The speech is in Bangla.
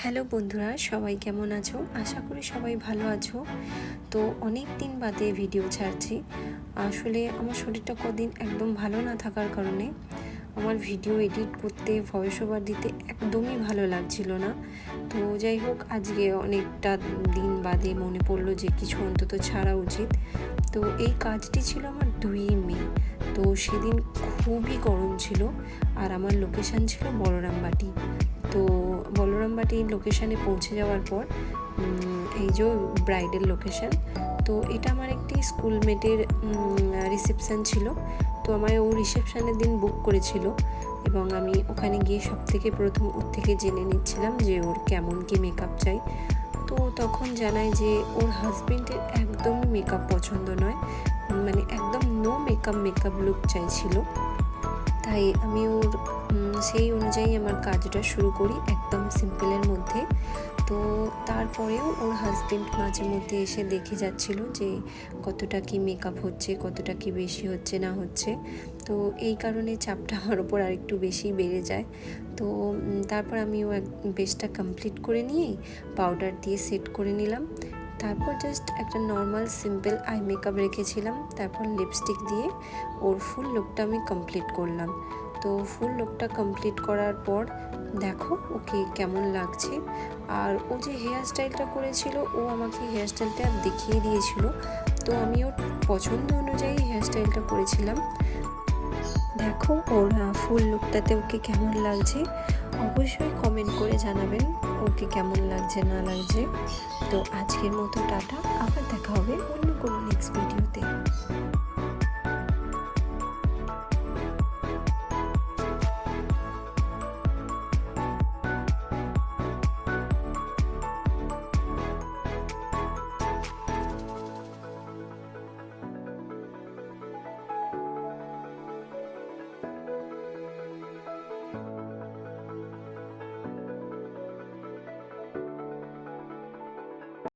হ্যালো বন্ধুরা, সবাই কেমন আছো? আশা করি সবাই ভালো আছো। তো অনেক দিন বাদে ভিডিও ছাড়ছি। আসলে আমার শরীরটা কদিন একদম ভালো না থাকার কারণে আমার ভিডিও এডিট করতে, ভয়েস ওভার দিতে একদমই ভালো লাগছিল না। তো যাই হোক, আজকে অনেকটা দিন বাদে মনে পড়লো যে কিছু অন্তত ছাড়া উচিত। তো এই কাজটি ছিল আমার 2 মে। তো সেদিন খুবই গরম ছিল আর আমার লোকেশান ছিল বলরামবাটি। তো বলরামবাটির লোকেশানে পৌঁছে যাওয়ার পর এই যে ব্রাইডাল লোকেশান, তো এটা আমার একটি স্কুলমেটের রিসেপশান ছিল। তো আমায় ও রিসেপশানের দিন বুক করেছিল এবং আমি ওখানে গিয়ে সব থেকে প্রথম ওর থেকে জেনে নিচ্ছিলাম যে ওর কেমন কি মেকআপ চাই। তো তখন জানায় যে ওর হাজবেন্ডের একদমই মেকআপ পছন্দ নয়, মানে একদম নো মেকআপ লুক চাইছিল। তাই আমি ওর সেই অনুযায়ী আমার কাজটা শুরু করি একদম সিম্পলের মধ্যে। তো তারপরেও ওর হাজবেন্ড মাঝে মধ্যে এসে দেখে যাচ্ছিল যে কতটা কি মেকআপ হচ্ছে, কতটা কি বেশি হচ্ছে না হচ্ছে। তো এই কারণে চাপটা আমার ওপর আর একটু বেশি বেড়ে যায়। তো তারপর আমিও বেসটা কমপ্লিট করে নিয়ে পাউডার দিয়ে সেট করে নিলাম। তারপর জাস্ট একটা নর্মাল সিম্পল আই মেকআপ রেখেছিলাম। তারপর লিপস্টিক দিয়ে ওর ফুল লুকটা আমি কমপ্লিট করলাম। তো ফুল লুকটা কমপ্লিট করার পর দেখো ওকে কেমন লাগছে। আর ও যে হেয়ার স্টাইলটা করেছিল, ও আমাকে হেয়ার স্টাইলটা দেখিয়ে দিয়েছিল। তো আমি ওর পছন্দ অনুযায়ী হেয়ার স্টাইলটা করেছিলাম। দেখো ওর ফুল লুকটাতে ওকে কেমন লাগছে, অবশ্যই কমেন্ট করে জানাবেন ওকে কেমন লাগছে না লাগছে। তো আজকের মতো টাটা, আবার দেখা হবে অন্য কোনো নেক্সট ভিডিওতে।